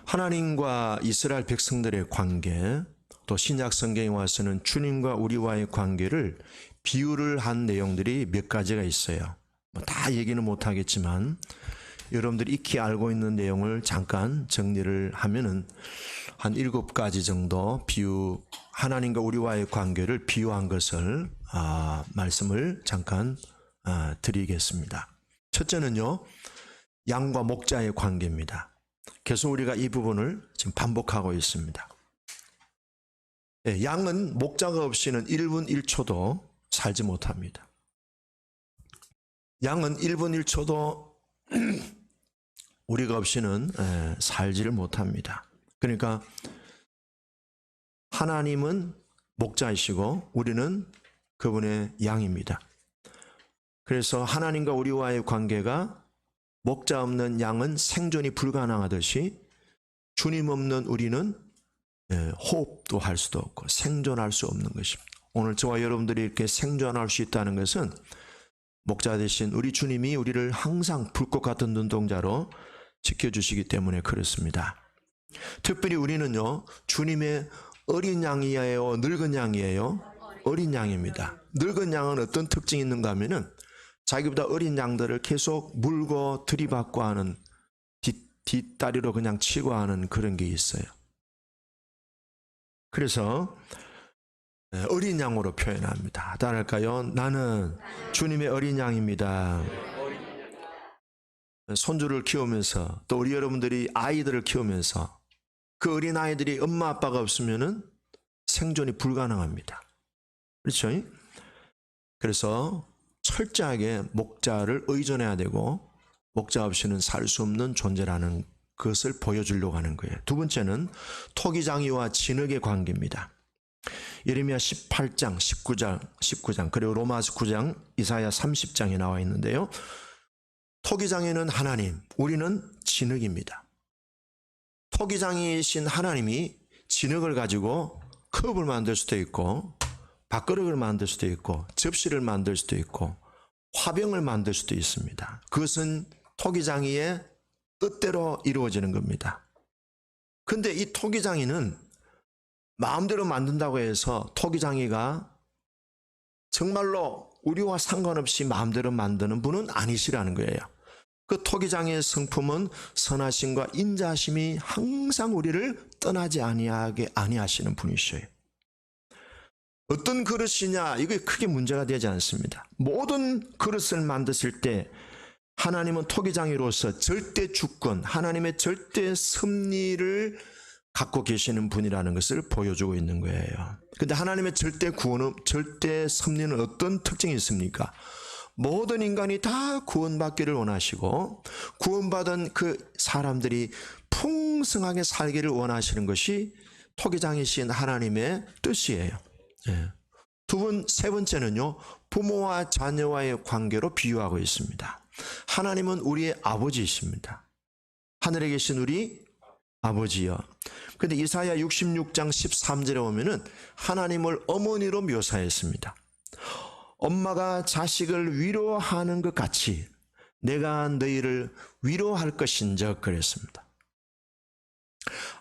하나님과 이스라엘 백성들의 관계, 또 신약 성경에 와서는 주님과 우리와의 관계를 비유를 한 내용들이 몇 가지가 있어요. 다 얘기는 못하겠지만 여러분들이 익히 알고 있는 내용을 잠깐 정리를 하면은 한 7가지 정도 비유, 하나님과 우리와의 관계를 비유한 것을 말씀을 잠깐 드리겠습니다. 첫째는요, 양과 목자의 관계입니다. 계속 우리가 이 부분을 지금 반복하고 있습니다. 양은 목자가 없이는 1분 1초도 살지 못합니다. 양은 1분 1초도 우리가 없이는 살지를 못합니다. 그러니까 하나님은 목자이시고 우리는 그분의 양입니다. 그래서 하나님과 우리와의 관계가 목자 없는 양은 생존이 불가능하듯이 주님 없는 우리는 호흡도 할 수도 없고 생존할 수 없는 것입니다. 오늘 저와 여러분들이 이렇게 생존할 수 있다는 것은 목자 되신 우리 주님이 우리를 항상 불꽃 같은 눈동자로 지켜주시기 때문에 그렇습니다. 특별히 우리는요, 주님의 어린 양이에요, 늙은 양이에요? 어린 양입니다. 늙은 양은 어떤 특징이 있는가 하면은 자기보다 어린 양들을 계속 물고 들이받고 하는, 뒷다리로 그냥 치고 하는 그런 게 있어요. 그래서 어린 양으로 표현합니다. 따라할까요? 나는 주님의 어린 양입니다. 손주를 키우면서 또 우리 여러분들이 아이들을 키우면서 그 어린 아이들이 엄마 아빠가 없으면은 생존이 불가능합니다. 그렇죠? 그래서 철저하게 목자를 의존해야 되고 목자 없이는 살 수 없는 존재라는 것을 보여주려고 하는 거예요. 두 번째는 토기장이와 진흙의 관계입니다. 예레미야 18장, 19장, 그리고 로마서 9장, 이사야 30장에 나와 있는데요. 토기장이는 하나님, 우리는 진흙입니다. 토기장이신 하나님이 진흙을 가지고 컵을 만들 수도 있고 밥그릇을 만들 수도 있고 접시를 만들 수도 있고 화병을 만들 수도 있습니다. 그것은 토기장이의 뜻대로 이루어지는 겁니다. 근데 이 토기장이는 마음대로 만든다고 해서 토기장이가 정말로 우리와 상관없이 마음대로 만드는 분은 아니시라는 거예요. 그 토기장의 성품은 선하심과 인자심이 항상 우리를 떠나지 아니하시는 분이셔요. 어떤 그릇이냐, 이게 크게 문제가 되지 않습니다. 모든 그릇을 만드실 때 하나님은 토기장이로서 절대 주권, 하나님의 절대 섭리를 갖고 계시는 분이라는 것을 보여주고 있는 거예요. 근데 하나님의 절대 구원은, 절대 섭리는 어떤 특징이 있습니까? 모든 인간이 다 구원받기를 원하시고 구원받은 그 사람들이 풍성하게 살기를 원하시는 것이 토기장이신 하나님의 뜻이에요. 세 번째는요, 부모와 자녀와의 관계로 비유하고 있습니다. 하나님은 우리의 아버지이십니다. 하늘에 계신 우리 아버지요. 근데 이사야 66장 13절에 보면은 하나님을 어머니로 묘사했습니다. 엄마가 자식을 위로하는 것 같이 내가 너희를 위로할 것인즉 그랬습니다.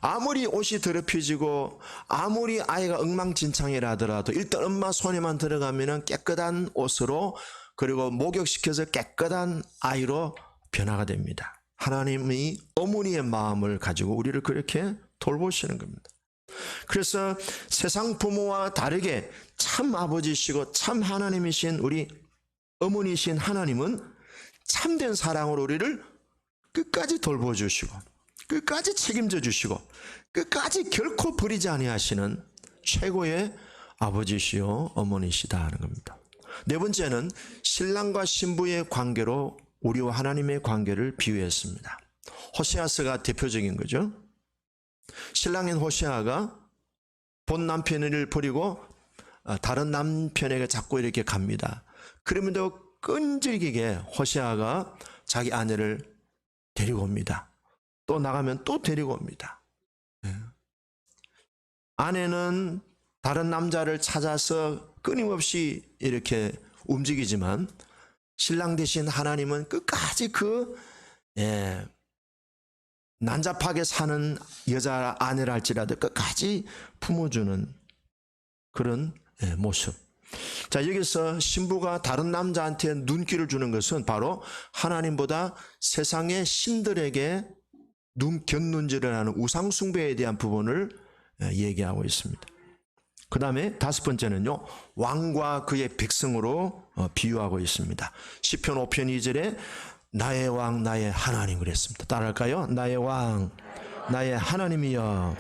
아무리 옷이 더럽혀지고 아무리 아이가 엉망진창이라 하더라도 일단 엄마 손에만 들어가면 깨끗한 옷으로, 그리고 목욕시켜서 깨끗한 아이로 변화가 됩니다. 하나님이 어머니의 마음을 가지고 우리를 그렇게 돌보시는 겁니다. 그래서 세상 부모와 다르게 참 아버지시고 참 하나님이신 우리 어머니신 하나님은 참된 사랑으로 우리를 끝까지 돌보주시고 끝까지 책임져 주시고 끝까지 결코 버리지 아니하시는 최고의 아버지시요 어머니시다 하는 겁니다. 네 번째는 신랑과 신부의 관계로 우리와 하나님의 관계를 비유했습니다. 호세아서가 대표적인 거죠. 신랑인 호세아가 본 남편을 버리고 다른 남편에게 자꾸 이렇게 갑니다. 그러면도 끈질기게 호세아가 자기 아내를 데리고 옵니다. 또 나가면 또 데리고 옵니다. 아내는 다른 남자를 찾아서 끊임없이 이렇게 움직이지만 신랑 대신 하나님은 끝까지 난잡하게 사는 여자 아내라 할지라도 끝까지 품어주는 그런 모습. 자, 여기서 신부가 다른 남자한테 눈길을 주는 것은 바로 하나님보다 세상의 신들에게 곁눈질을 하는 우상숭배에 대한 부분을 얘기하고 있습니다. 그 다음에 다섯 번째는요, 왕과 그의 백성으로 비유하고 있습니다. 시편 5편 2절에 나의 왕 나의 하나님 그랬습니다. 따라할까요? 나의 왕 나의 하나님이여.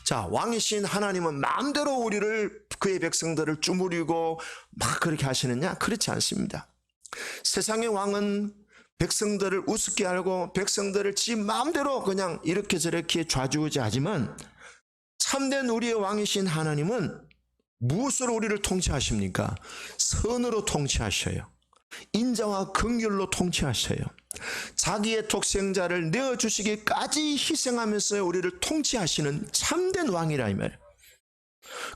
자, 왕이신 하나님은 마음대로 우리를, 그의 백성들을 주무리고 막 그렇게 하시느냐? 그렇지 않습니다. 세상의 왕은 백성들을 우습게 알고 백성들을 지 마음대로 그냥 이렇게 저렇게 좌지우지하지만 참된 우리의 왕이신 하나님은 무엇으로 우리를 통치하십니까? 선으로 통치하셔요. 인자와 긍휼로 통치하셔요. 자기의 독생자를 내어주시기까지 희생하면서 우리를 통치하시는 참된 왕이라 이 말이에요.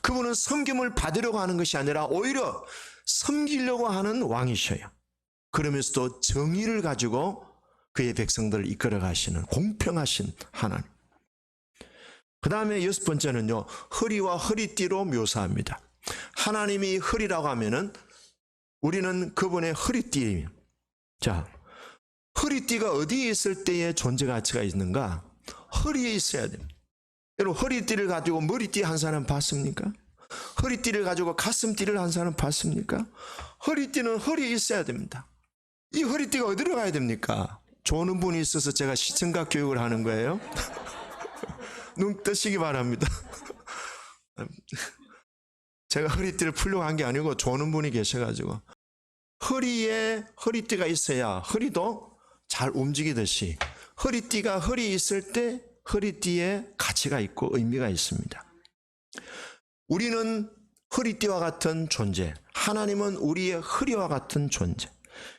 그분은 섬김을 받으려고 하는 것이 아니라 오히려 섬기려고 하는 왕이셔요. 그러면서도 정의를 가지고 그의 백성들을 이끌어 가시는 공평하신 하나님. 그 다음에 여섯 번째는요, 허리와 허리띠로 묘사합니다. 하나님이 허리라고 하면은 우리는 그분의 허리띠. 자, 허리띠가 어디에 있을 때의 존재 가치가 있는가? 허리에 있어야 됩니다. 여러분, 허리띠를 가지고 머리띠 한 사람 봤습니까? 허리띠를 가지고 가슴띠를 한 사람 봤습니까? 허리띠는 허리에 있어야 됩니다. 이 허리띠가 어디로 가야 됩니까? 조는 분이 있어서 제가 시청각 교육을 하는 거예요. 눈 뜨시기 바랍니다. 제가 허리띠를 풀려고 한 게 아니고 조는 분이 계셔가지고, 허리에 허리띠가 있어야 허리도 잘 움직이듯이 허리띠가 허리에 있을 때 허리띠에 가치가 있고 의미가 있습니다. 우리는 허리띠와 같은 존재, 하나님은 우리의 허리와 같은 존재.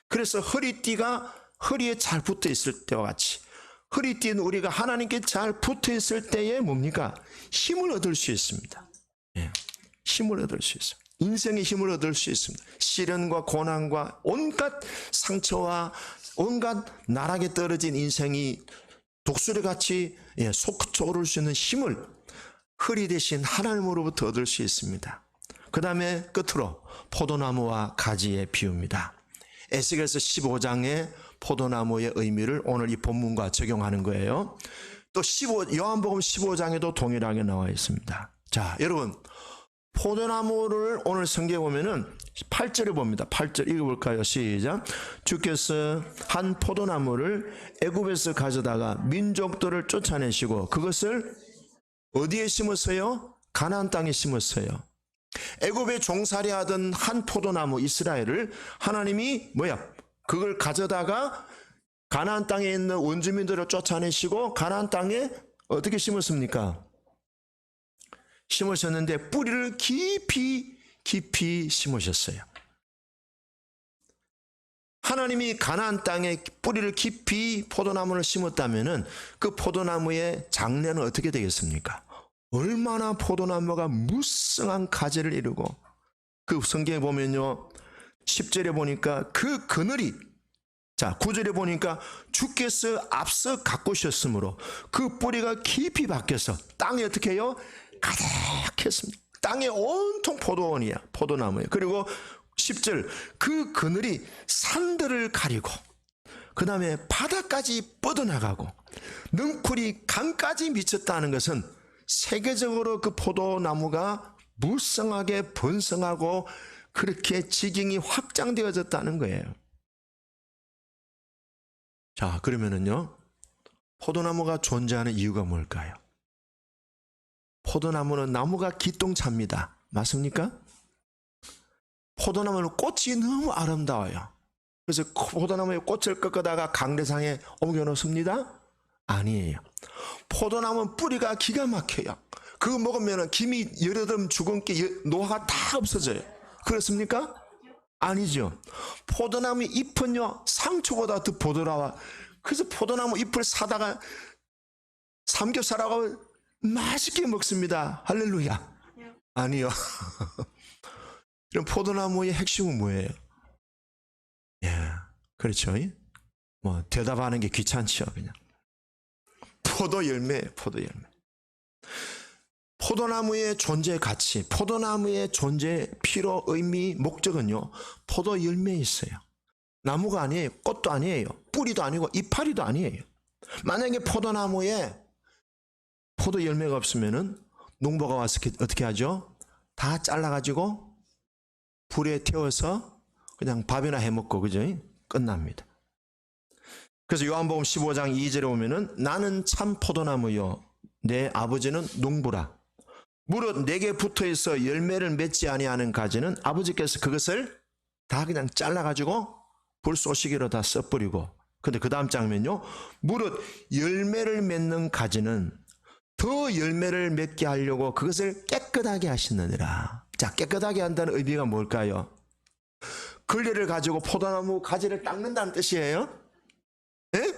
그래서 허리띠가 허리에 잘 붙어 있을 때와 같이 허리띠는 우리가 하나님께 잘 붙어 있을 때에 뭡니까? 힘을 얻을 수 있습니다. 힘을 얻을 수 있어요. 인생의 힘을 얻을 수 있습니다. 시련과 고난과 온갖 상처와 온갖 나락에 떨어진 인생이 독수리같이 솟구쳐 수 있는 힘을 허리 대신 하나님으로부터 얻을 수 있습니다. 그 다음에 끝으로 포도나무와 가지의 비유입니다. 에스겔서 15장의 포도나무의 의미를 오늘 이 본문과 적용하는 거예요. 또 요한복음 15장에도 동일하게 나와 있습니다. 자, 여러분, 포도나무를 오늘 성경에 보면은 8절에 봅니다. 8절 읽어볼까요? 시작. 주께서 한 포도나무를 애굽에서 가져다가 민족들을 쫓아내시고 그것을 어디에 심었어요? 가나안 땅에 심었어요. 애굽에 종살이 하던 한 포도나무 이스라엘을 하나님이 그걸 가져다가 가나안 땅에 있는 원주민들을 쫓아내시고 가나안 땅에 어떻게 심었습니까? 심으셨는데 뿌리를 깊이 심으셨어요. 하나님이 가나안 땅에 뿌리를 깊이 포도나무를 심었다면은 그 포도나무의 장래는 어떻게 되겠습니까? 얼마나 포도나무가 무성한 가지를 이루고, 그 성경에 보면요 10절에 보니까 그 그늘이, 자 9절에 보니까 주께서 앞서 가꾸셨으므로 그 뿌리가 깊이 박혀서 땅에 어떻게 해요? 가득했습니다. 땅에 온통 포도원이야, 포도나무예요. 그리고 10절 그 그늘이 산들을 가리고 그 다음에 바다까지 뻗어나가고 능쿨이 강까지 미쳤다는 것은 세계적으로 그 포도나무가 무성하게 번성하고 그렇게 지경이 확장되어졌다는 거예요. 자, 그러면은요 포도나무가 존재하는 이유가 뭘까요? 포도나무는 나무가 기똥차입니다. 맞습니까? 포도나무는 꽃이 너무 아름다워요. 그래서 포도나무의 꽃을 꺾어다가 강대상에 옮겨놓습니다? 아니에요. 포도나무는 뿌리가 기가 막혀요. 그거 먹으면 김이 여러름 주근깨 노화가 다 없어져요. 그렇습니까? 아니죠. 포도나무 잎은요 상추보다 더 부드러워. 그래서 포도나무 잎을 사다가 삼겹살하고 맛있게 먹습니다. 할렐루야. 아니요. 이런 포도나무의 핵심은 뭐예요? 그렇죠. 뭐 대답하는 게 귀찮죠, 그냥. 포도 열매예요. 포도 열매. 포도나무의 존재 가치, 포도나무의 존재 필요, 의미, 목적은요, 포도 열매에 있어요. 나무가 아니에요. 꽃도 아니에요. 뿌리도 아니고 이파리도 아니에요. 만약에 포도나무에 포도 열매가 없으면은 농부가 와서 어떻게 하죠? 다 잘라가지고 불에 태워서 그냥 밥이나 해먹고, 그죠? 끝납니다. 그래서 요한복음 15장 2절에 보면은 나는 참 포도나무요 내 아버지는 농부라. 무릇 내게 붙어있어 열매를 맺지 아니하는 가지는 아버지께서 그것을 다 그냥 잘라가지고 불 쏘시개로 다 써버리고, 근데 그 다음 장면요, 무릇 열매를 맺는 가지는 더 열매를 맺게 하려고 그것을 깨끗하게 하시느니라. 자, 깨끗하게 한다는 의미가 뭘까요? 걸레를 가지고 포도나무 가지를 닦는다는 뜻이에요. 예?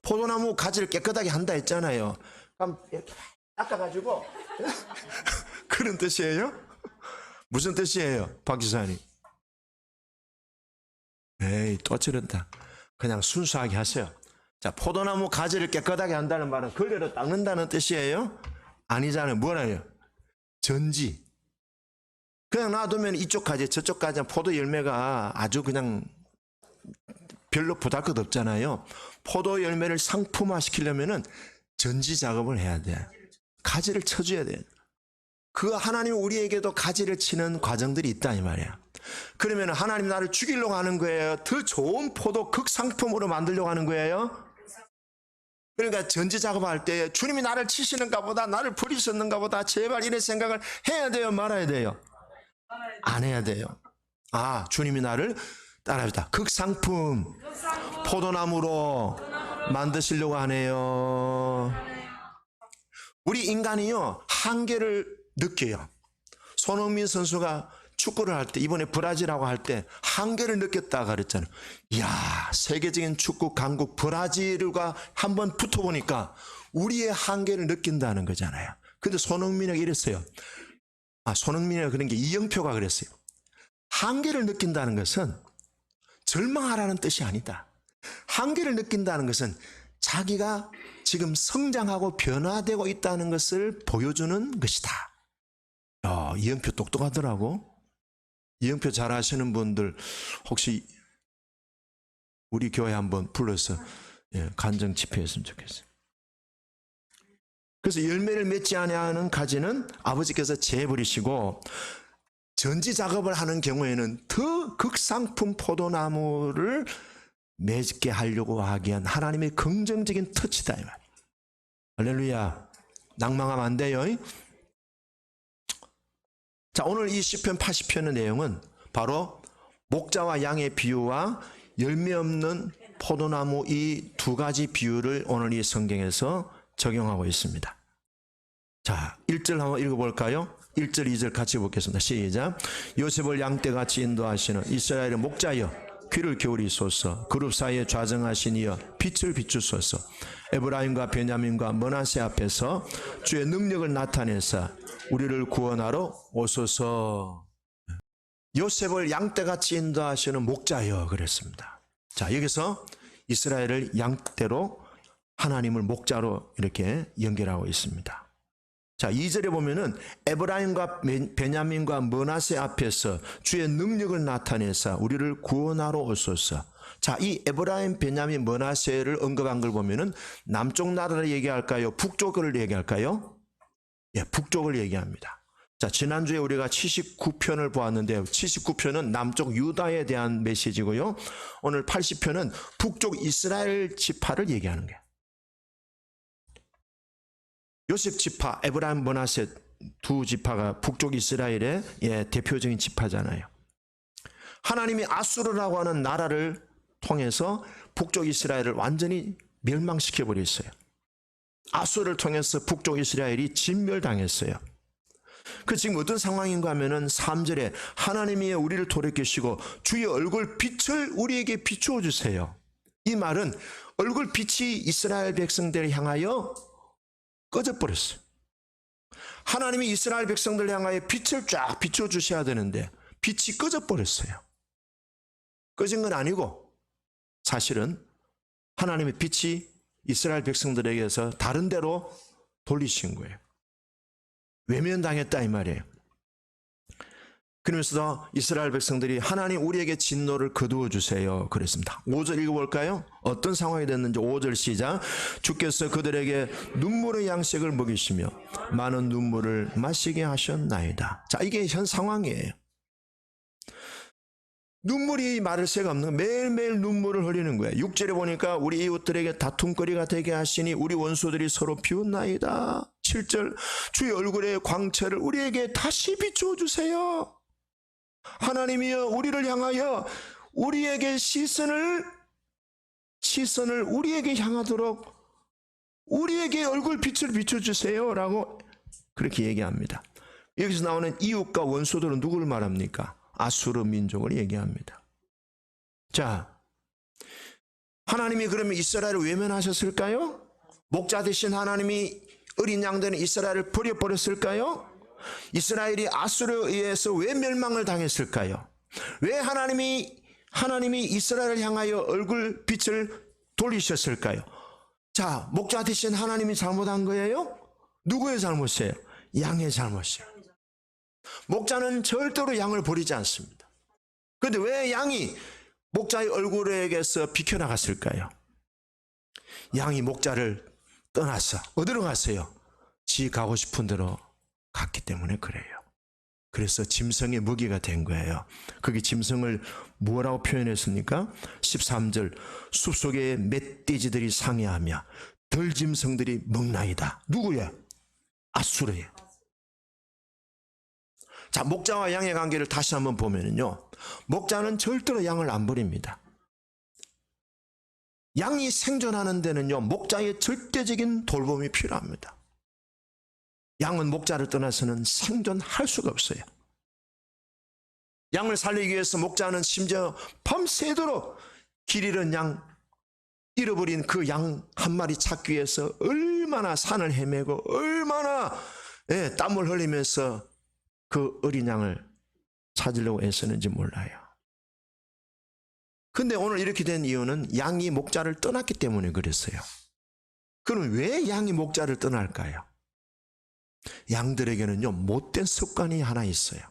포도나무 가지를 깨끗하게 한다 했잖아요. 그럼 이렇게 닦아가지고 그런 뜻이에요? 무슨 뜻이에요, 박 기사님? 에이, 또 저런다. 그냥 순수하게 하세요. 자, 포도나무 가지를 깨끗하게 한다는 말은 걸레로 닦는다는 뜻이에요? 아니잖아요. 뭐라요? 전지. 그냥 놔두면 이쪽 가지 저쪽 가지 포도 열매가 아주 그냥 별로 보잘것 없잖아요. 포도 열매를 상품화 시키려면은 전지 작업을 해야 돼. 가지를 쳐줘야 돼. 그 하나님 우리에게도 가지를 치는 과정들이 있다 이 말이야. 그러면 하나님 나를 죽이려고 하는 거예요? 더 좋은 포도 극상품으로 만들려고 하는 거예요? 그러니까 전지 작업할 때 주님이 나를 치시는가 보다, 나를 버리셨는가 보다, 제발 이런 생각을 해야 돼요, 말아야 돼요? 안 해야 돼요. 아, 주님이 나를 따라합니다. 극상품 포도나무로 만드시려고 하네요. 우리 인간이요, 한계를 느껴요. 손흥민 선수가 축구를 할 때, 이번에 브라질하고 할 때 한계를 느꼈다 그랬잖아요. 이야, 세계적인 축구 강국 브라질과 한번 붙어보니까 우리의 한계를 느낀다는 거잖아요. 근데 손흥민이 이랬어요. 손흥민이가 그런 게 이영표가 그랬어요. 한계를 느낀다는 것은 절망하라는 뜻이 아니다. 한계를 느낀다는 것은 자기가 지금 성장하고 변화되고 있다는 것을 보여주는 것이다. 이영표 똑똑하더라고. 이영표 잘 아시는 분들 혹시 우리 교회 한번 불러서 간증 집회했으면 좋겠어요. 그래서 열매를 맺지 아니하는 가지는 아버지께서 재버리시고, 전지 작업을 하는 경우에는 더 극상품 포도나무를 맺게 하려고 하기 위한 하나님의 긍정적인 터치다 이 말. 할렐루야. 낭망하면 안 돼요. 자, 오늘 이 시편 80편의 내용은 바로 목자와 양의 비유와 열매 없는 포도나무 이 두 가지 비유를 오늘 이 성경에서 적용하고 있습니다. 자, 1절 한번 읽어볼까요? 1절 2절 같이 보겠습니다. 시작. 요셉을 양떼같이 인도하시는 이스라엘의 목자여 귀를 기울이소서. 그룹 사이에 좌정하신 이여 빛을 비추소서. 에브라임과 베냐민과 므낫세 앞에서 주의 능력을 나타내사 우리를 구원하러 오소서. 요셉을 양떼같이 인도하시는 목자여 그랬습니다. 자, 여기서 이스라엘을 양떼로, 하나님을 목자로 이렇게 연결하고 있습니다. 자, 2절에 보면은 에브라임과 베냐민과 므낫세 앞에서 주의 능력을 나타내사 우리를 구원하러 오소서. 자, 이 에브라임, 베냐민, 므낫세를 언급한 걸 보면은 남쪽 나라를 얘기할까요? 북쪽을 얘기할까요? 예, 북쪽을 얘기합니다. 자, 지난주에 우리가 79편을 보았는데 79편은 남쪽 유다에 대한 메시지고요. 오늘 80편은 북쪽 이스라엘 지파를 얘기하는 거예요. 요셉 지파, 에브라임, 므낫세 두 지파가 북쪽 이스라엘의 대표적인 지파잖아요. 하나님이 아수르라고 하는 나라를 통해서 북쪽 이스라엘을 완전히 멸망시켜 버렸어요. 아수르를 통해서 북쪽 이스라엘이 진멸당했어요. 그 지금 어떤 상황인가 하면은 3절에 하나님이 우리를 돌이키시고 주의 얼굴 빛을 우리에게 비추어 주세요. 이 말은 얼굴 빛이 이스라엘 백성들을 향하여 꺼져버렸어요. 하나님이 이스라엘 백성들 향하여 빛을 쫙 비추어 주셔야 되는데 빛이 꺼져버렸어요. 꺼진 건 아니고 사실은 하나님의 빛이 이스라엘 백성들에게서 다른 데로 돌리신 거예요. 외면당했다 이 말이에요. 그러면서도 이스라엘 백성들이 하나님 우리에게 진노를 거두어 주세요 그랬습니다. 5절 읽어볼까요? 어떤 상황이 됐는지 5절 시작. 주께서 그들에게 눈물의 양식을 먹이시며 많은 눈물을 마시게 하셨나이다. 자, 이게 현 상황이에요. 눈물이 마를 새가 없는, 매일매일 눈물을 흘리는 거예요. 6절에 보니까 우리 이웃들에게 다툼거리가 되게 하시니 우리 원수들이 서로 비웃나이다. 7절 주의 얼굴의 광채를 우리에게 다시 비추어 주세요. 하나님이여 우리를 향하여 우리에게 시선을 우리에게 향하도록 우리에게 얼굴 빛을 비춰주세요 라고 그렇게 얘기합니다. 여기서 나오는 이웃과 원수들은 누구를 말합니까? 아수르 민족을 얘기합니다. 자, 하나님이 그러면 이스라엘을 외면하셨을까요? 목자 되신 하나님이 어린 양들은 이스라엘을 버려버렸을까요? 이스라엘이 아수르에 의해서 왜 멸망을 당했을까요? 왜 하나님이 이스라엘을 향하여 얼굴 빛을 돌리셨을까요? 자, 목자 되신 하나님이 잘못한 거예요? 누구의 잘못이에요? 양의 잘못이에요. 목자는 절대로 양을 버리지 않습니다. 그런데 왜 양이 목자의 얼굴에게서 비켜나갔을까요? 양이 목자를 떠났어. 어디로 갔어요? 지 가고 싶은 대로 갔기 때문에 그래요. 그래서 짐승의 먹이가 된 거예요. 그게 짐승을 뭐라고 표현했습니까? 13절 숲속에 멧돼지들이 상해하며 들짐승들이 먹나이다. 누구야? 아수르예요. 자, 목자와 양의 관계를 다시 한번 보면요, 목자는 절대로 양을 안 버립니다. 양이 생존하는 데는요, 목자의 절대적인 돌봄이 필요합니다. 양은 목자를 떠나서는 생존할 수가 없어요. 양을 살리기 위해서 목자는 심지어 밤새도록 길 잃은 양, 잃어버린 그 양 한 마리 찾기 위해서 얼마나 산을 헤매고 얼마나 땀을 흘리면서 그 어린 양을 찾으려고 애쓰는지 몰라요. 근데 오늘 이렇게 된 이유는 양이 목자를 떠났기 때문에 그랬어요. 그럼 왜 양이 목자를 떠날까요? 양들에게는요, 못된 습관이 하나 있어요.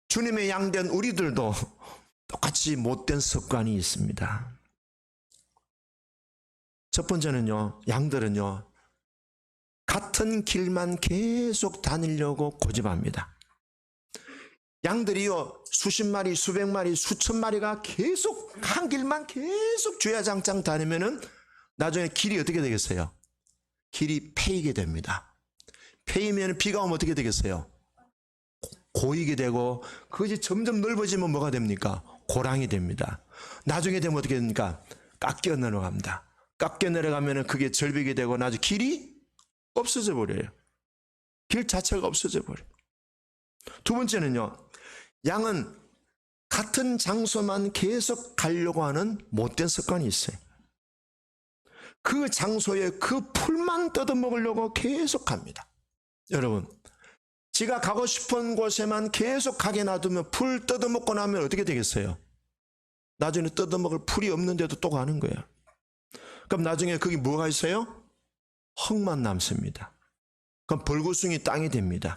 주님의 양된 우리들도 똑같이 못된 습관이 있습니다. 첫 번째는요, 양들은요, 같은 길만 계속 다니려고 고집합니다. 양들이요, 수십 마리, 수백 마리, 수천 마리가 계속 한 길만 계속 주야장창 다니면은 나중에 길이 어떻게 되겠어요? 길이 패이게 됩니다. 패이면 비가 오면 어떻게 되겠어요? 고이게 되고, 그것이 점점 넓어지면 뭐가 됩니까? 고랑이 됩니다. 나중에 되면 어떻게 됩니까? 깎여 내려갑니다. 깎여 내려가면 그게 절벽이 되고 나중에 길이 없어져 버려요. 길 자체가 없어져 버려요. 두 번째는요, 양은 같은 장소만 계속 가려고 하는 못된 습관이 있어요. 그 장소에 그 풀만 뜯어먹으려고 계속 갑니다. 여러분, 지가 가고 싶은 곳에만 계속 가게 놔두면 풀 뜯어먹고 나면 어떻게 되겠어요? 나중에 뜯어먹을 풀이 없는데도 또 가는 거예요. 그럼 나중에 거기 뭐가 있어요? 흙만 남습니다. 그럼 벌구숭이 땅이 됩니다.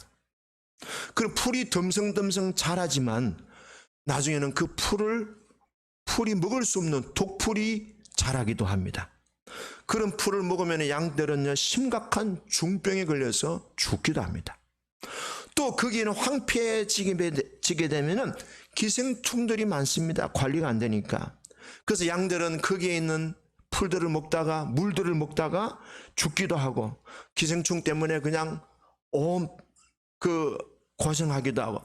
그럼 풀이 듬성듬성 자라지만 나중에는 그 풀이 먹을 수 없는 독풀이 자라기도 합니다. 그런 풀을 먹으면 양들은 심각한 중병에 걸려서 죽기도 합니다. 또 거기는 황폐해지게 되면 기생충들이 많습니다. 관리가 안 되니까. 그래서 양들은 거기에 있는 풀들을 먹다가 물들을 먹다가 죽기도 하고, 기생충 때문에 그냥 고생하기도 하고,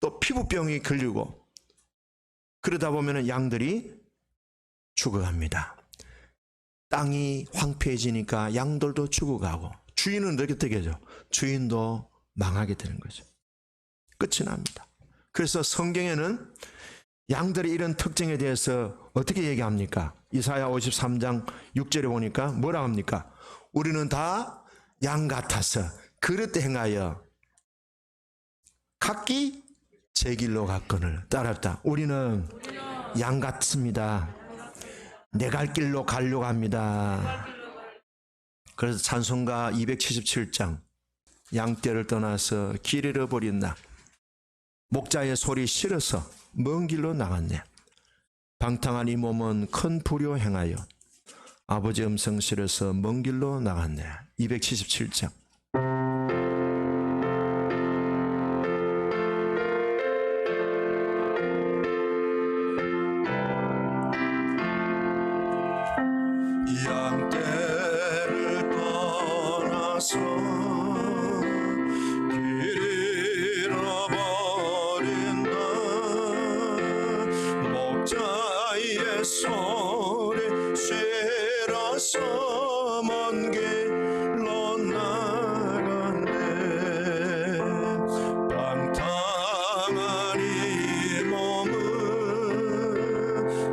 또 피부병이 걸리고, 그러다 보면 양들이 죽어갑니다. 땅이 황폐해지니까 양들도 죽어가고, 주인은 어떻게 되죠? 주인도 망하게 되는 거죠. 끝이 납니다. 그래서 성경에는 양들의 이런 특징에 대해서 어떻게 얘기합니까? 이사야 53장 6절에 보니까 뭐라고 합니까? 우리는 다 양 같아서 그릇 행하여 각기 제 길로 갔거늘 따랐다. 우리는 양 같습니다. 내 갈 길로 가려고 합니다. 그래서 찬송가 277장 양떼를 떠나서 길 잃어버린 나 목자의 소리 싫어서 먼 길로 나갔네. 방탕한 이 몸은 큰 불효 행하여 아버지 음성 싫어서 먼 길로 나갔네. 277장. 양떼를 떠나서 길 잃어버린 나 목자의 소리 싫어서 먼 길로 나갔네. 방탕한 이 몸은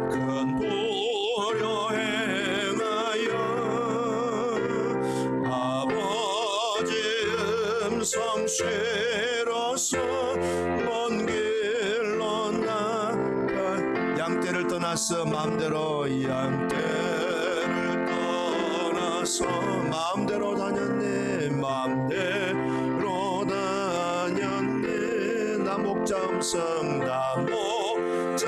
큰 불효 행하여 아버지 음성 싫어서 먼 길로 나가. 양떼를 떠나서 마음대로 양떼를 떠나서 마음대로 다녔네. 마음대로 다녔네. 나 목자 음성 나 목자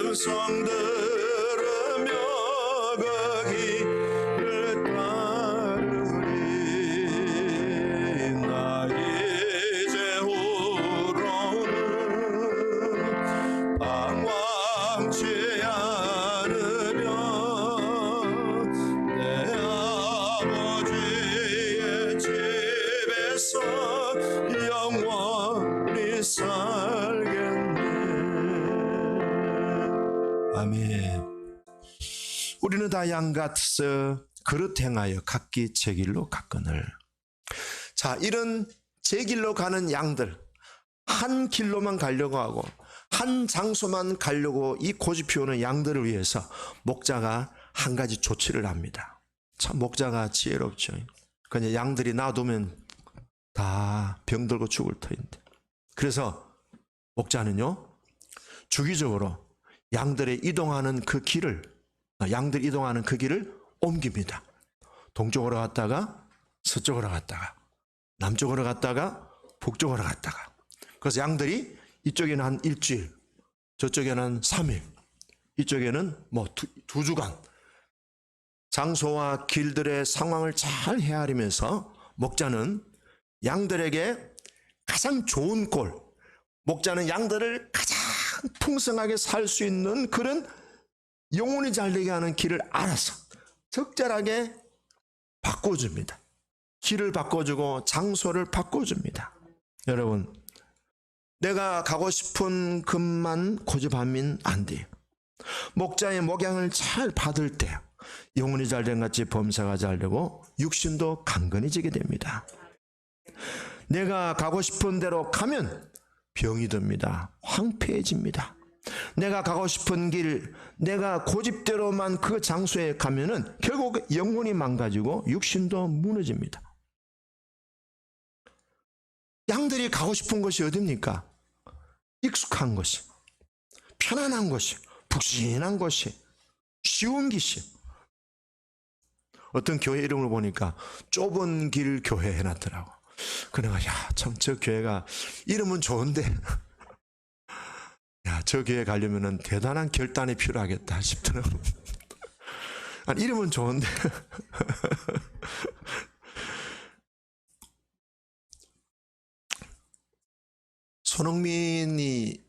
음성 들으며 그 길을 따르리. 나 이제 후로는 방황치 않으며 내 아버지의 집에서 영원히 살겠네. 아멘. 우리는 다 양같아서 그릇 행하여 각기 제 길로 갔거늘. 자, 이런 제 길로 가는 양들, 한 길로만 가려고 하고 한 장소만 가려고 이 고집 피우는 양들을 위해서 목자가 한 가지 조치를 합니다. 참 목자가 지혜롭죠. 그냥 양들이 놔두면 다 병들고 죽을 터인데. 그래서 목자는요, 주기적으로 양들이 이동하는 그 길을 옮깁니다. 동쪽으로 갔다가 서쪽으로 갔다가 남쪽으로 갔다가 북쪽으로 갔다가. 그래서 양들이 이쪽에는 한 일주일, 저쪽에는 한 3일, 이쪽에는 뭐 두 주간 장소와 길들의 상황을 잘 헤아리면서 목자는 양들에게 가장 좋은 꼴, 목자는 양들을 가장 풍성하게 살 수 있는 그런 영혼이 잘되게 하는 길을 알아서 적절하게 바꿔줍니다. 길을 바꿔주고 장소를 바꿔줍니다. 여러분, 내가 가고 싶은 것만 고집하면 안 돼요. 목자의 목양을 잘 받을 때 영혼이 잘된 같이 범사가 잘되고 육신도 강건해지게 됩니다. 내가 가고 싶은 대로 가면 병이 듭니다. 황폐해집니다. 내가 가고 싶은 길, 내가 고집대로만 그 장소에 가면은 결국 영혼이 망가지고 육신도 무너집니다. 양들이 가고 싶은 것이 어딥니까? 익숙한 것이, 편안한 것이, 푹신한 것이, 쉬운 것이. 어떤 교회 이름을 보니까 좁은 길 교회 해놨더라고. 그래가 참 저 교회가 이름은 좋은데 저 교회 가려면은 대단한 결단이 필요하겠다 싶더라고. 아니, 이름은 좋은데 손흥민이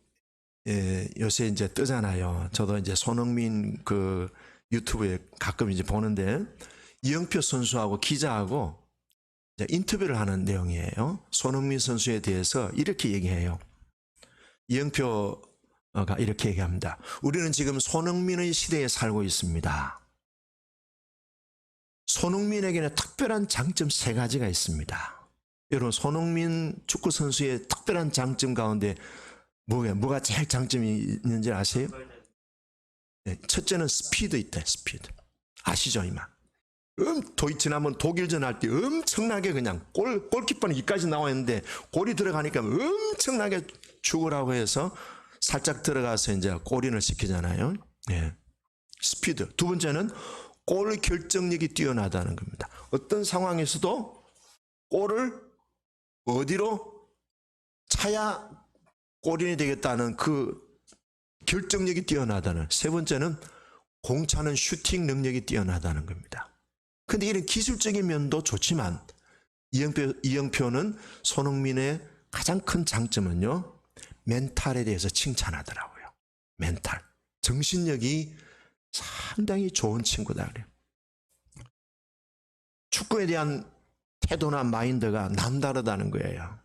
요새 이제 뜨잖아요. 저도 이제 손흥민 그 유튜브에 가끔 이제 보는데 이영표 선수하고 기자하고 이제 인터뷰를 하는 내용이에요. 손흥민 선수에 대해서 이렇게 얘기해요. 이영표가 이렇게 얘기합니다. 우리는 지금 손흥민의 시대에 살고 있습니다. 손흥민에게는 특별한 장점 3가지가 있습니다. 여러분, 손흥민 축구 선수의 특별한 장점 가운데 뭐가 제일 장점이 있는지 아세요? 네, 첫째는 스피드 있다. 스피드. 아시죠, 이만? 지난번 독일전 할 때 엄청나게 그냥 골키퍼는 이까지 나와 있는데 골이 들어가니까 스피드. 두 번째는 골 결정력이 뛰어나다는 겁니다. 어떤 상황에서도 골을 어디로 차야 골인이 되겠다는 그 결정력이 뛰어나다는. 세 번째는 공차는 슈팅 능력이 뛰어나다는 겁니다. 근데 이런 기술적인 면도 좋지만 이영표는 손흥민의 가장 큰 장점은요, 멘탈에 대해서 칭찬하더라고요. 멘탈. 정신력이 상당히 좋은 친구다 그래요. 축구에 대한 태도나 마인드가 남다르다는 거예요.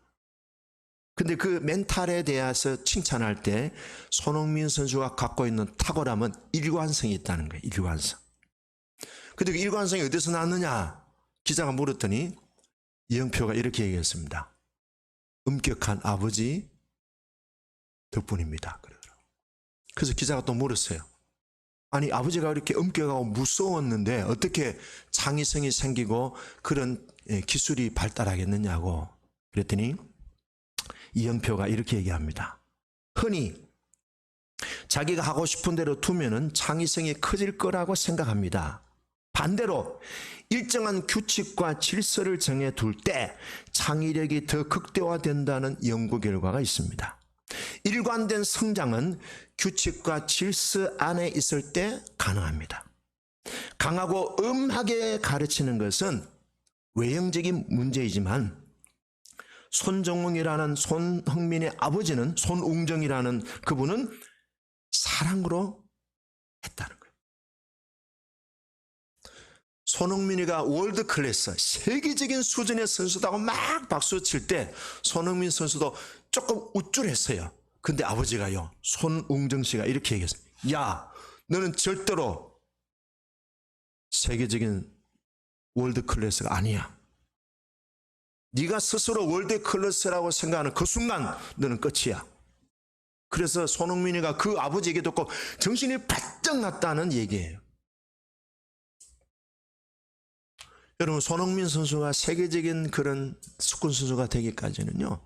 근데 그 멘탈에 대해서 칭찬할 때 손흥민 선수가 갖고 있는 탁월함은 일관성이 있다는 거예요. 일관성. 근데 그 일관성이 어디서 나느냐? 기자가 물었더니 이영표가 이렇게 얘기했습니다. 엄격한 아버지 덕분입니다. 그러더라고요. 그래서 기자가 또 물었어요. 아니, 아버지가 이렇게 엄격하고 무서웠는데 어떻게 창의성이 생기고 그런 기술이 발달하겠느냐고. 그랬더니 이영표가 이렇게 얘기합니다. 흔히 자기가 하고 싶은 대로 두면은 창의성이 커질 거라고 생각합니다. 반대로 일정한 규칙과 질서를 정해 둘 때 창의력이 더 극대화된다는 연구 결과가 있습니다. 일관된 성장은 규칙과 질서 안에 있을 때 가능합니다. 강하고 엄하게 가르치는 것은 외형적인 문제이지만 손정웅이라는 손흥민의 아버지는, 손웅정이라는 그분은 사랑으로 했다는 거예요. 손흥민이가 월드 클래스, 세계적인 수준의 선수다고 막 박수 칠 때 손흥민 선수도 조금 우쭐했어요. 근데 아버지가요, 손웅정 씨가 이렇게 얘기했어요. 야, 너는 절대로 세계적인 월드 클래스가 아니야. 네가 스스로 월드 클래스라고 생각하는 그 순간 너는 끝이야. 그래서 손흥민이가 그 아버지 얘기 듣고 정신이 바짝 났다는 얘기예요. 여러분, 손흥민 선수가 세계적인 그런 축구 선수가 되기까지는요,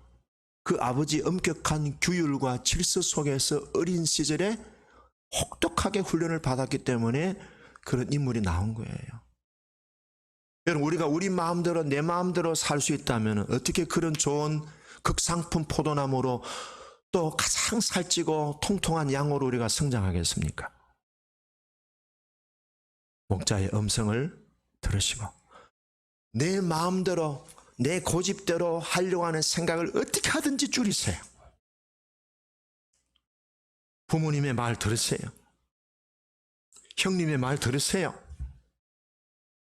그 아버지 엄격한 규율과 질서 속에서 어린 시절에 혹독하게 훈련을 받았기 때문에 그런 인물이 나온 거예요. 여러분, 우리가 우리 마음대로 내 마음대로 살 수 있다면 어떻게 그런 좋은 극상품 포도나무로 또 가장 살찌고 통통한 양으로 우리가 성장하겠습니까? 목자의 음성을 들으시고 내 마음대로 내 고집대로 하려고 하는 생각을 어떻게 하든지 줄이세요. 부모님의 말 들으세요. 형님의 말 들으세요.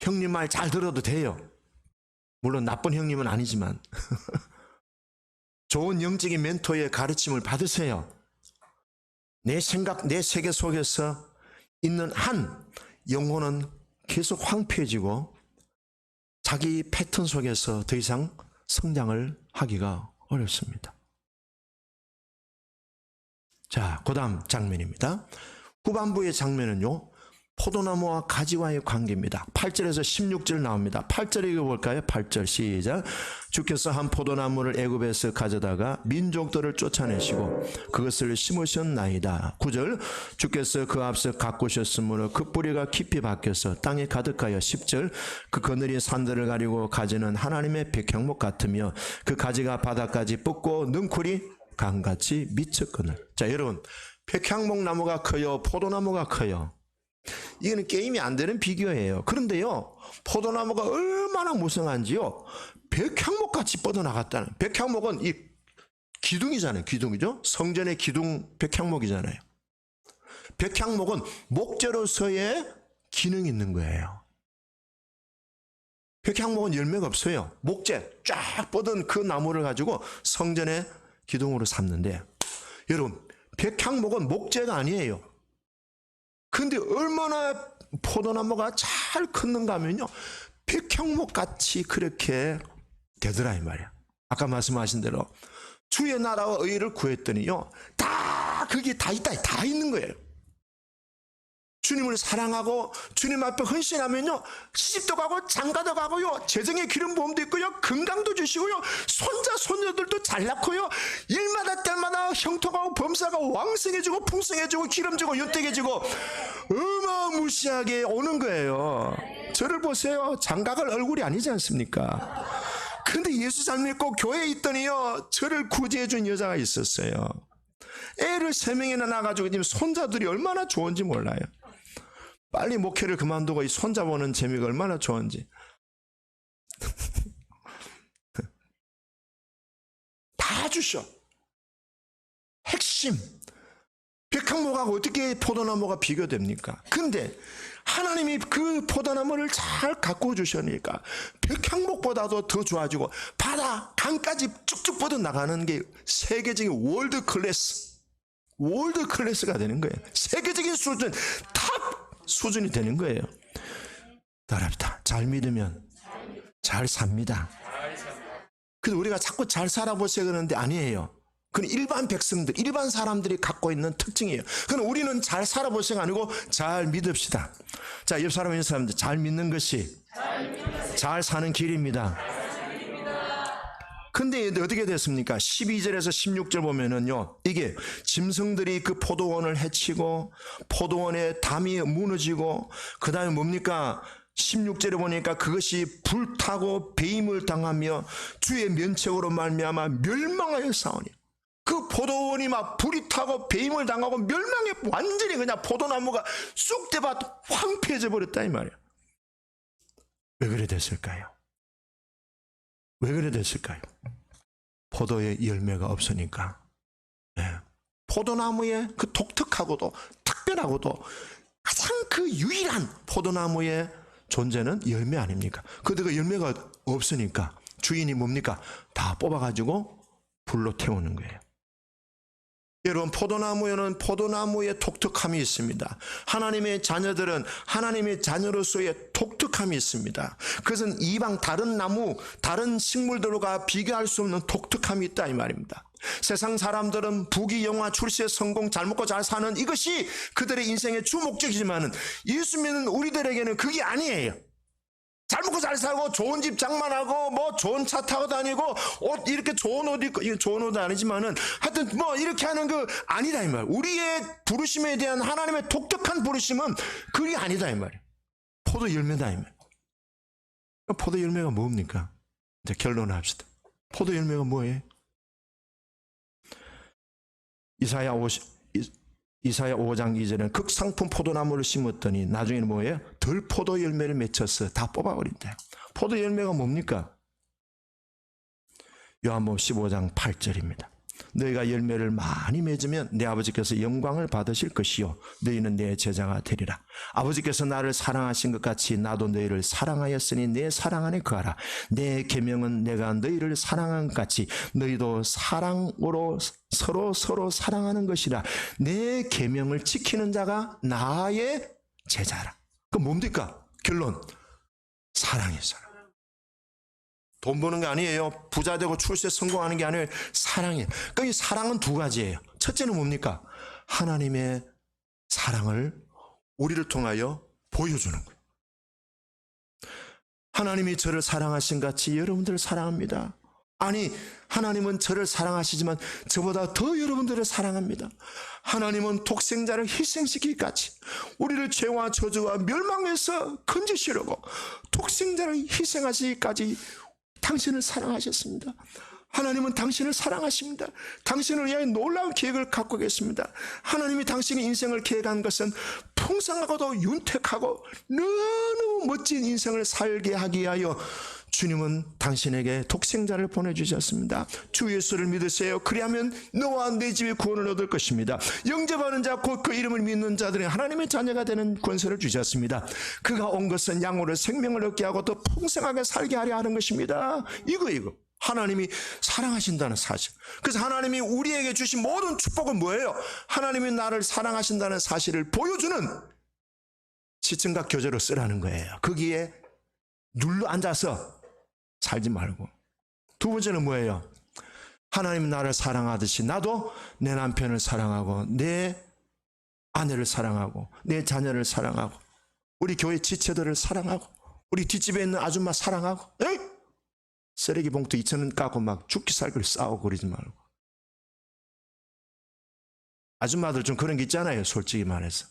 형님 말 잘 들어도 돼요. 물론 나쁜 형님은 아니지만 좋은 영적인 멘토의 가르침을 받으세요. 내 생각, 내 세계 속에서 있는 한 영혼은 계속 황폐해지고 자기 패턴 속에서 더 이상 성장을 하기가 어렵습니다. 자, 그 다음 장면입니다. 후반부의 장면은요, 포도나무와 가지와의 관계입니다. 8절에서 16절 나옵니다. 8절 읽어볼까요? 8절 시작. 주께서 한 포도나무를 애굽에서 가져다가 민족들을 쫓아내시고 그것을 심으셨나이다. 9절. 주께서 그 앞서 가꾸셨으므로 그 뿌리가 깊이 박혀서 땅에 가득하여. 10절. 그 그늘이 산들을 가리고 가지는 하나님의 백향목 같으며 그 가지가 바닥까지 뻗고 능쿨이 강같이 미쳤거늘. 자, 여러분, 백향목 나무가 커요? 포도나무가 커요? 이거는 게임이 안 되는 비교예요. 그런데요, 포도나무가 얼마나 무성한지요, 백향목같이 뻗어나갔다는. 백향목은 이 기둥이잖아요. 기둥이죠. 성전의 기둥 백향목이잖아요. 백향목은 목재로서의 기능이 있는 거예요. 백향목은 열매가 없어요. 목재 쫙 뻗은 그 나무를 가지고 성전의 기둥으로 삼는데, 여러분, 백향목은 목재가 아니에요. 근데 얼마나 포도나무가 잘 컸는가 하면요, 백향목같이 그렇게 되더라 이 말이야. 아까 말씀하신 대로 주의 나라와 의를 구했더니요, 다 그게 다 있다, 다 있는 거예요. 주님을 사랑하고 주님 앞에 헌신하면요, 시집도 가고 장가도 가고요, 재정의 기름 부음도 있고요, 건강도 주시고요, 손자 손녀들도 잘 낳고요, 일마다 때마다 형통하고 범사가 왕성해지고 풍성해지고 기름지고 윤택해지고 어마무시하게 오는 거예요. 저를 보세요. 장가갈 얼굴이 아니지 않습니까? 근데 예수 잘 믿고 교회에 있더니요, 저를 구제해 준 여자가 있었어요. 애를 3명이나 낳아가지고 지금 손자들이 얼마나 좋은지 몰라요. 빨리 목회를 그만두고 이 손자 보는 재미가 얼마나 좋은지. 다 주셔. 핵심. 백향목하고 어떻게 포도나무가 비교됩니까? 근데 하나님이 그 포도나무를 잘 가꾸어 주시니까 백향목보다도 더 좋아지고 바다, 강까지 쭉쭉 뻗어나가는 게 세계적인 월드 클래스가 되는 거예요. 세계적인 수준, 탑 수준이 되는 거예요. 따라합니다. 잘 믿으면 잘 삽니다. 근데 우리가 자꾸 잘 살아보세요 그러는데 아니에요. 그건 일반 백성들, 일반 사람들이 갖고 있는 특징이에요. 그럼 우리는 잘 살아보세요 아니고 잘 믿읍시다. 자, 옆 사람에 있는 사람들, 잘 믿는 것이 잘 사는 길입니다. 근데 어떻게 됐습니까? 12절에서 16절 보면은요, 이게 짐승들이 그 포도원을 해치고 포도원의 담이 무너지고 그 다음에 뭡니까? 16절에 보니까 그것이 불타고 배임을 당하며 주의 면책으로 말미암아 멸망하여 싸우니, 그 포도원이 막 불이 타고 배임을 당하고 멸망해, 완전히 그냥 포도나무가 쑥대밭 황폐해져 버렸다 이 말이에요. 왜 그래 됐을까요? 왜 그래 됐을까요? 포도의 열매가 없으니까. 네. 포도나무의 그 독특하고도 특별하고도 가장 그 유일한 포도나무의 존재는 열매 아닙니까? 그런데 열매가 없으니까 주인이 뭡니까? 다 뽑아가지고 불로 태우는 거예요. 여러분, 포도나무에는 포도나무의 독특함이 있습니다. 하나님의 자녀들은 하나님의 자녀로서의 독특함이 있습니다. 그것은 이방 다른 나무, 다른 식물들과 비교할 수 없는 독특함이 있다 이 말입니다. 세상 사람들은 부귀영화, 출세, 성공, 잘 먹고 잘 사는 이것이 그들의 인생의 주 목적이지만 예수 믿는 우리들에게는 그게 아니에요. 잘 먹고 잘 살고 좋은 집 장만하고 뭐 좋은 차 타고 다니고 옷 이렇게 좋은 옷 입고, 이거 좋은 옷은 아니지만은 하여튼 뭐 이렇게 하는 거 아니다 이 말. 우리의 부르심에 대한 하나님의 독특한 부르심은 그게 아니다 이 말이에요. 포도 열매다 이 말. 포도 열매가 뭡니까? 이제 결론을 합시다. 포도 열매가 뭐예요? 이사야 5장 2절에는 극상품 포도나무를 심었더니 나중에는 뭐예요? 들포도 열매를 맺혔어. 다 뽑아버린다. 포도 열매가 뭡니까? 요한복음 15장 8절입니다. 너희가 열매를 많이 맺으면 내 아버지께서 영광을 받으실 것이요 너희는 내 제자가 되리라. 아버지께서 나를 사랑하신 것 같이 나도 너희를 사랑하였으니 내 사랑 안에 거하라. 내 계명은 내가 너희를 사랑한 것 같이 너희도 사랑으로 서로 사랑하는 것이라. 내 계명을 지키는 자가 나의 제자라. 그럼 뭡니까? 결론, 사랑이에요. 사랑. 돈 버는 게 아니에요. 부자 되고 출세 성공하는 게 아니에요. 사랑이에요. 그러니까 이 사랑은 두 가지예요. 첫째는 뭡니까? 하나님의 사랑을 우리를 통하여 보여주는 거예요. 하나님이 저를 사랑하신 같이 여러분들을 사랑합니다. 아니, 하나님은 저를 사랑하시지만 저보다 더 여러분들을 사랑합니다. 하나님은 독생자를 희생시키기까지 우리를 죄와 저주와 멸망에서 건지시려고 독생자를 희생하시기까지 당신을 사랑하셨습니다. 하나님은 당신을 사랑하십니다. 당신을 위하여 놀라운 계획을 갖고 계십니다. 하나님이 당신의 인생을 계획한 것은 풍성하고도 윤택하고 너무 멋진 인생을 살게 하기 위하여 주님은 당신에게 독생자를 보내주셨습니다. 주 예수를 믿으세요. 그리하면 너와 내 집이 구원을 얻을 것입니다. 영접하는 자 곧 그 이름을 믿는 자들이 하나님의 자녀가 되는 권세를 주셨습니다. 그가 온 것은 양으로 생명을 얻게 하고 더 풍성하게 살게 하려 하는 것입니다. 이거 하나님이 사랑하신다는 사실. 그래서 하나님이 우리에게 주신 모든 축복은 뭐예요? 하나님이 나를 사랑하신다는 사실을 보여주는 시청각 교재로 쓰라는 거예요. 거기에 눌러 앉아서 살지 말고. 두 번째는 뭐예요? 하나님 나를 사랑하듯이 나도 내 남편을 사랑하고 내 아내를 사랑하고 내 자녀를 사랑하고 우리 교회 지체들을 사랑하고 우리 뒷집에 있는 아줌마 사랑하고. 에이? 쓰레기 봉투 2,000원 까고 막 죽기 살기를 싸우고 그러지 말고. 아줌마들 좀 그런 게 있잖아요, 솔직히 말해서.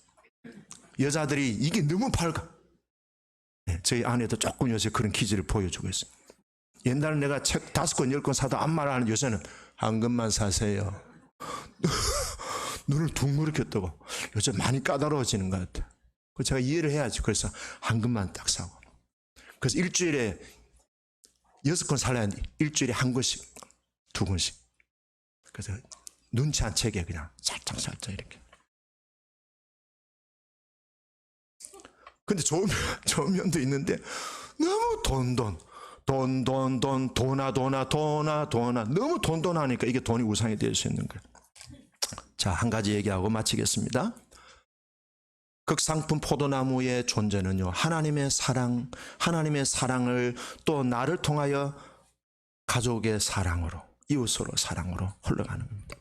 여자들이 이게 너무 밝아. 네, 저희 아내도 조금 요새 그런 기질을 보여주고 있어요. 옛날에 내가 책 5권, 10권 사도 아무 말 안 하는 요새는 한 권만 사세요. 눈을 둥그렇게 뜨고 요즘 많이 까다로워지는 것 같아요. 제가 이해를 해야지. 그래서 한 권만 딱 사고. 그래서 일주일에 6권 살아야 하는데 일주일에 한 권씩, 2권씩. 그래서 눈치 안 채게 그냥 살짝 이렇게. 근데 좋은 면도 있는데 너무 돈아 너무 돈하니까 이게 돈이 우상이 될 수 있는 거예요. 자, 한 가지 얘기하고 마치겠습니다. 극상품 포도나무의 존재는요, 하나님의 사랑을 또 나를 통하여 가족의 사랑으로, 이웃으로 사랑으로 흘러가는 겁니다.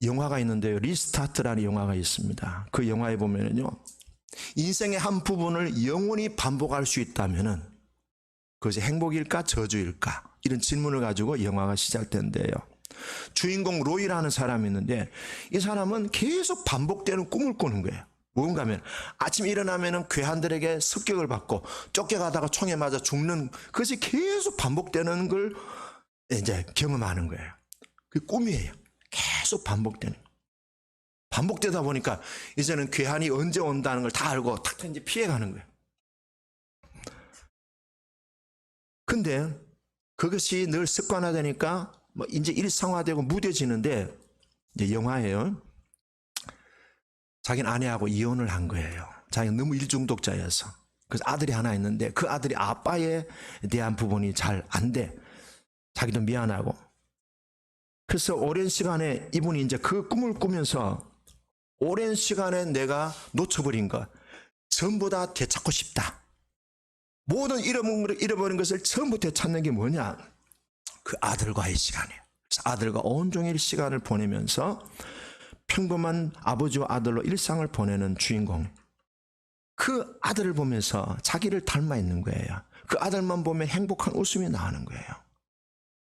영화가 있는데요, 리스타트라는 영화가 있습니다. 그 영화에 보면은요, 인생의 한 부분을 영원히 반복할 수 있다면은 그것이 행복일까 저주일까, 이런 질문을 가지고 영화가 시작된대요. 주인공 로이라는 사람이 있는데 이 사람은 계속 반복되는 꿈을 꾸는 거예요. 뭔가 하면 아침에 일어나면 괴한들에게 습격을 받고 쫓겨가다가 총에 맞아 죽는, 그것이 계속 반복되는 걸 이제 경험하는 거예요. 그게 꿈이에요. 계속 반복되다 보니까 이제는 괴한이 언제 온다는 걸 다 알고 탁 이제 피해가는 거예요. 근데 그것이 늘 습관화되니까 뭐 이제 일상화되고 무뎌지는데, 이제 영화예요. 자기는 아내하고 이혼을 한 거예요. 자기는 너무 일중독자여서. 그래서 아들이 하나 있는데 그 아들이 아빠에 대한 부분이 잘 안 돼. 자기도 미안하고. 그래서 오랜 시간에 이분이 이제 그 꿈을 꾸면서 오랜 시간에 내가 놓쳐버린 것 전부 다 되찾고 싶다. 모든 잃어버린 것을 전부 되찾는 게 뭐냐? 그 아들과의 시간이에요. 그래서 아들과 온종일 시간을 보내면서 평범한 아버지와 아들로 일상을 보내는 주인공. 그 아들을 보면서 자기를 닮아 있는 거예요. 그 아들만 보면 행복한 웃음이 나오는 거예요.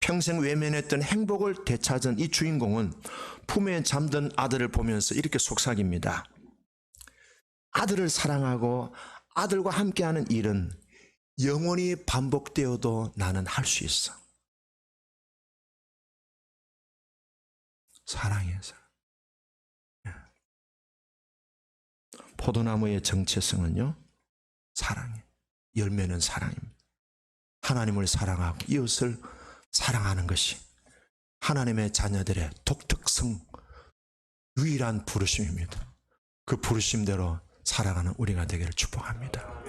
평생 외면했던 행복을 되찾은 이 주인공은 품에 잠든 아들을 보면서 이렇게 속삭입니다. 아들을 사랑하고 아들과 함께하는 일은 영원히 반복되어도 나는 할 수 있어. 사랑이에요. 포도나무의 정체성은요, 사랑이에요. 열매는 사랑입니다. 하나님을 사랑하고 이웃을 사랑하는 것이 하나님의 자녀들의 독특성, 유일한 부르심입니다. 그 부르심대로 살아가는 우리가 되기를 축복합니다.